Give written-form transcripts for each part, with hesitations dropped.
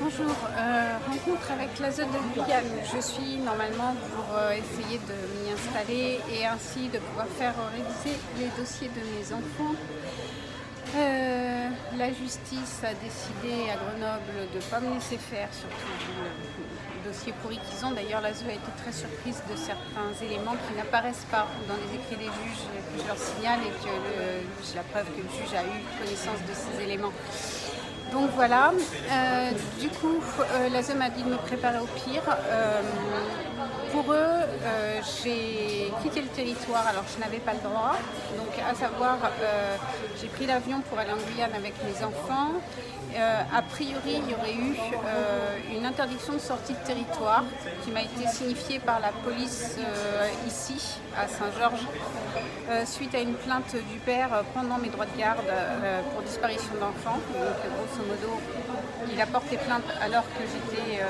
Bonjour, rencontre avec la zone de Guyane. Je suis normalement pour essayer de m'y installer et ainsi de pouvoir faire réviser les dossiers de mes enfants. La justice a décidé à Grenoble de ne pas me laisser faire, surtout le dossier pourri qu'ils ont. D'ailleurs, la ZEU a été très surprise de certains éléments qui n'apparaissent pas dans les écrits des juges que je leur signale et que j'ai la preuve que le juge a eu connaissance de ces éléments. Donc voilà, du coup, la ZEU m'a dit de me préparer au pire. Pour eux, j'ai quitté le territoire alors que je n'avais pas le droit. Donc à savoir, j'ai pris l'avion pour aller en Guyane avec mes enfants. A priori, il y aurait eu une interdiction de sortie de territoire qui m'a été signifiée par la police ici, à Saint-Georges, suite à une plainte du père pendant mes droits de garde pour disparition d'enfants. Donc grosso modo, il a porté plainte alors que j'étais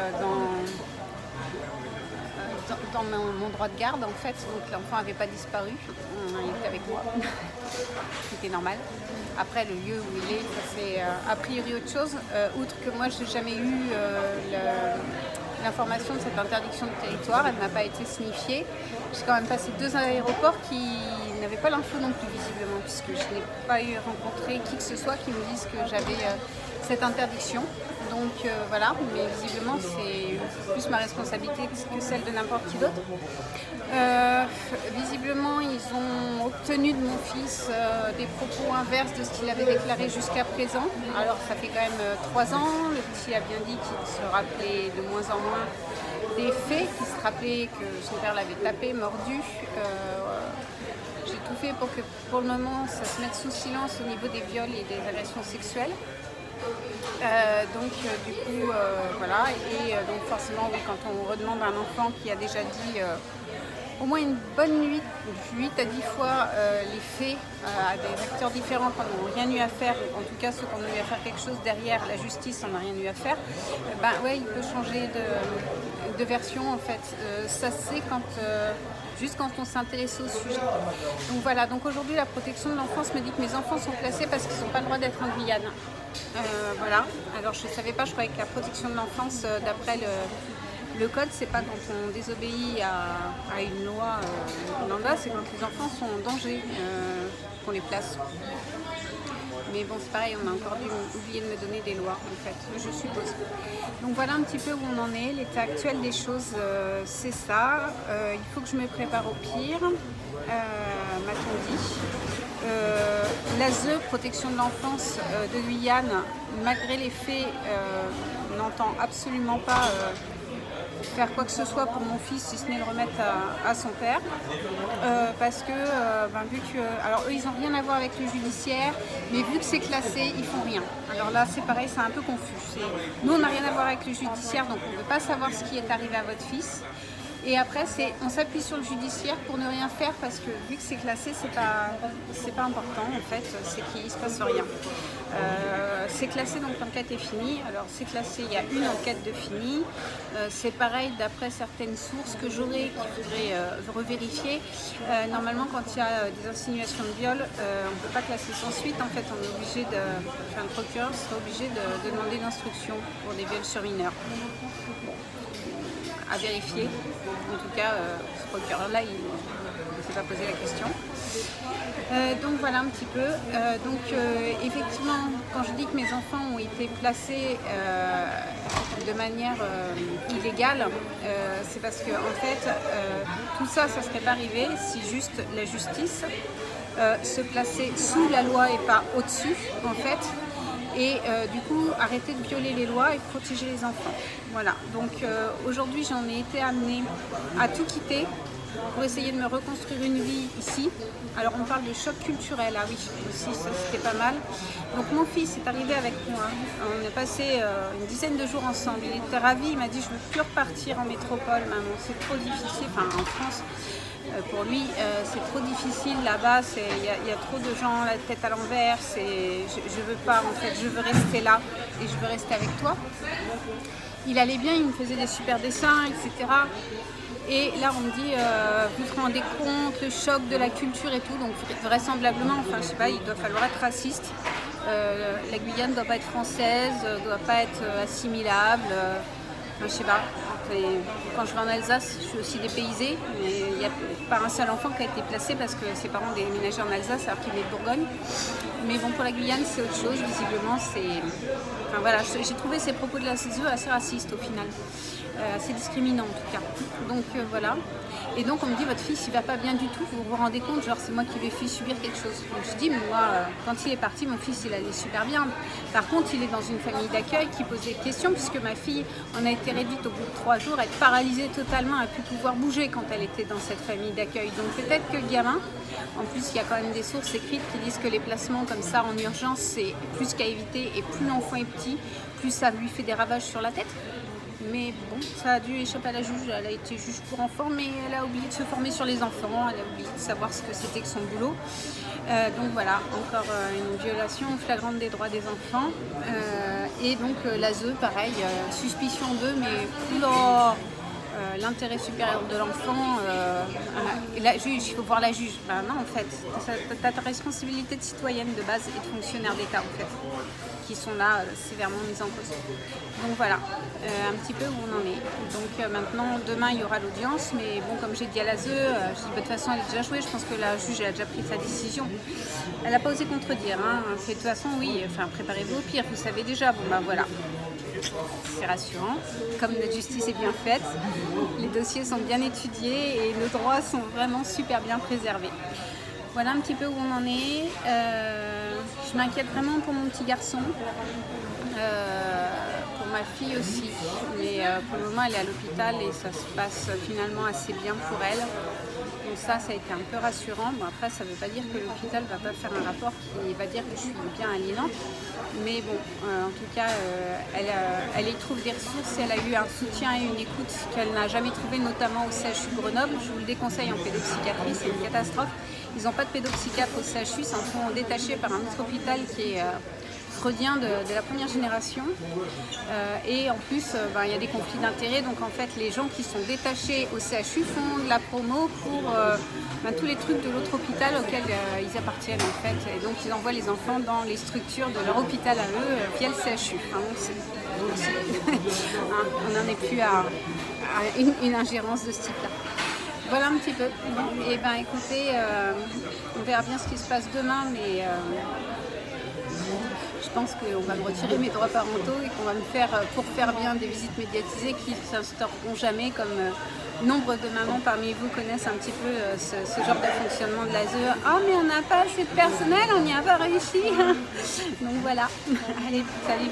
dans mon droit de garde en fait, donc l'enfant n'avait pas disparu, il était avec moi, c'était normal. Après le lieu où il est, c'est a priori autre chose, outre que moi je n'ai jamais eu l'information de cette interdiction de territoire, elle ne m'a pas été signifiée. J'ai quand même passé 2 aéroports qui n'avaient pas l'info non plus visiblement, puisque je n'ai pas rencontré qui que ce soit qui me dise que j'avais cette interdiction. Donc voilà, mais visiblement c'est plus ma responsabilité que celle de n'importe qui d'autre. Visiblement ils ont obtenu de mon fils des propos inverses de ce qu'il avait déclaré jusqu'à présent. Alors ça fait quand même 3 ans, le petit a bien dit qu'il se rappelait de moins en moins des faits, qu'il se rappelait que son père l'avait tapé, mordu. J'ai tout fait pour que pour le moment ça se mette sous silence au niveau des viols et des agressions sexuelles. Du coup voilà, et donc forcément oui, quand on redemande à un enfant qui a déjà dit au moins une bonne nuit, 8 à 10 fois les faits à des acteurs différents qui n'ont rien eu à faire, en tout cas ceux qui ont eu à faire quelque chose derrière, la justice n'en a rien eu à faire, ouais, il peut changer de version en fait. Ça c'est juste quand on s'intéresse au sujet. Donc voilà, donc aujourd'hui la protection de l'enfance me dit que mes enfants sont placés parce qu'ils n'ont pas le droit d'être en Guyane. Voilà, alors je ne savais pas, je croyais que la protection de l'enfance, d'après le code, c'est pas quand on désobéit à une loi lambda, c'est quand les enfants sont en danger qu'on les place. Mais bon, c'est pareil, on a encore oublié de me donner des lois, en fait, je suppose. Donc voilà un petit peu où on en est. L'état actuel des choses, c'est ça. Il faut que je me prépare au pire, m'a-t-on dit. La ZEU, protection de l'enfance de Guyane, malgré les faits, n'entend absolument pas faire quoi que ce soit pour mon fils, si ce n'est le remettre à son père, parce que vu que, alors eux ils n'ont rien à voir avec le judiciaire, mais vu que c'est classé, ils font rien. Alors là c'est pareil, c'est un peu confus. Nous on n'a rien à voir avec le judiciaire, donc on ne peut pas savoir ce qui est arrivé à votre fils. Et après, on s'appuie sur le judiciaire pour ne rien faire parce que vu que c'est classé, c'est pas important en fait, c'est qu'il ne se passe rien. C'est classé donc l'enquête est finie. Alors c'est classé, il y a une enquête de finie. C'est pareil d'après certaines sources que j'aurai qu'il faudrait revérifier. Normalement quand il y a des insinuations de viol, on ne peut pas classer sans suite. En fait, on est obligé le procureur sera obligé de demander une instruction pour des viols sur mineurs. À vérifier. En tout cas, ce procureur-là, il ne s'est pas posé la question. Donc voilà un petit peu. Effectivement, quand je dis que mes enfants ont été placés de manière illégale, c'est parce que en fait, tout ça, ça ne serait pas arrivé si juste la justice se plaçait sous la loi et pas au-dessus, en fait. Et du coup arrêter de violer les lois et protéger les enfants. Voilà, donc aujourd'hui j'en ai été amenée à tout quitter pour essayer de me reconstruire une vie ici. Alors on parle de choc culturel, ah oui, aussi ça c'était pas mal. Donc mon fils est arrivé avec moi, on a passé une dizaine de jours ensemble, il était ravi, il m'a dit je veux plus repartir en métropole maman, c'est trop difficile, enfin en France. Pour lui, c'est trop difficile là-bas, il y a trop de gens la tête à l'envers, je veux pas en fait, je veux rester là et je veux rester avec toi. Il allait bien, il me faisait des super dessins, etc. Et là on me dit, vous vous rendez compte, le choc de la culture et tout, donc vraisemblablement, enfin je sais pas, il doit falloir être raciste La Guyane ne doit pas être française, ne doit pas être assimilable. Enfin, je sais pas. Quand je vais en Alsace, je suis aussi dépaysée, mais il n'y a pas un seul enfant qui a été placé parce que ses parents ont déménagé en Alsace alors qu'il est de Bourgogne. Mais bon, pour la Guyane, c'est autre chose. Visiblement, enfin, voilà, j'ai trouvé ces propos de la CESE assez racistes au final. Assez discriminants en tout cas. Donc voilà. Et donc on me dit, votre fils il va pas bien du tout, vous vous rendez compte, genre c'est moi qui lui ai fait subir quelque chose. Donc je dis, mais moi quand il est parti, mon fils il allait super bien. Par contre il est dans une famille d'accueil qui pose des questions puisque ma fille en a été réduite au bout de 3 jours, à être paralysée totalement, à plus pouvoir bouger quand elle était dans cette famille d'accueil. Donc peut-être que le gamin, en plus il y a quand même des sources écrites qui disent que les placements comme ça en urgence c'est plus qu'à éviter et plus l'enfant est petit, plus ça lui fait des ravages sur la tête. Mais bon, ça a dû échapper à la juge, elle a été juge pour enfants, mais elle a oublié de se former sur les enfants, elle a oublié de savoir ce que c'était que son boulot. Donc voilà, encore une violation flagrante des droits des enfants. Et donc l'ASE, pareil, suspicion d'eux, mais oula, l'intérêt supérieur de l'enfant, la juge, il faut voir la juge. Ben non, en fait, tu as ta responsabilité de citoyenne de base et de fonctionnaire d'État, en fait, qui sont là sévèrement mis en cause. Donc voilà, un petit peu où on en est. Donc maintenant, demain, il y aura l'audience, mais bon, comme j'ai dit à l'ASE, je dis, de toute façon, elle est déjà jouée, je pense que la juge elle a déjà pris sa décision. Elle n'a pas osé contredire, hein. De toute façon, oui, enfin, préparez-vous au pire, vous savez déjà, bon ben voilà. C'est rassurant, comme notre justice est bien faite, les dossiers sont bien étudiés et nos droits sont vraiment super bien préservés. Voilà un petit peu où on en est. Je m'inquiète vraiment pour mon petit garçon, pour ma fille aussi, mais pour le moment elle est à l'hôpital et ça se passe finalement assez bien pour elle. Donc ça a été un peu rassurant. Bon, après, ça ne veut pas dire que l'hôpital ne va pas faire un rapport qui va dire que je suis bien à Lille. Mais bon, en tout cas, elle y trouve des ressources. Elle a eu un soutien et une écoute qu'elle n'a jamais trouvé, notamment au CHU Grenoble. Je vous le déconseille en pédopsychiatrie, c'est une catastrophe. Ils n'ont pas de pédopsychiatre au CHU, ils s'en font détacher par un autre hôpital qui est freudien de la première génération. Et en plus, il y a des conflits d'intérêts. Donc en fait, les gens qui sont détachés au CHU font de la promo pour tous les trucs de l'autre hôpital auquel ils appartiennent en fait. Et donc ils envoient les enfants dans les structures de leur hôpital à eux via le CHU. On n'en est plus à une ingérence de ce type-là. Voilà un petit peu. Bon, et ben écoutez, on verra bien ce qui se passe demain, mais je pense qu'on va me retirer mes droits parentaux et qu'on va me faire, pour faire bien, des visites médiatisées qui ne s'instaureront jamais, comme nombre de mamans parmi vous connaissent un petit peu ce genre de fonctionnement de l'ASE. Ah mais on n'a pas assez de personnel, on n'y a pas réussi. Donc voilà, allez, salut.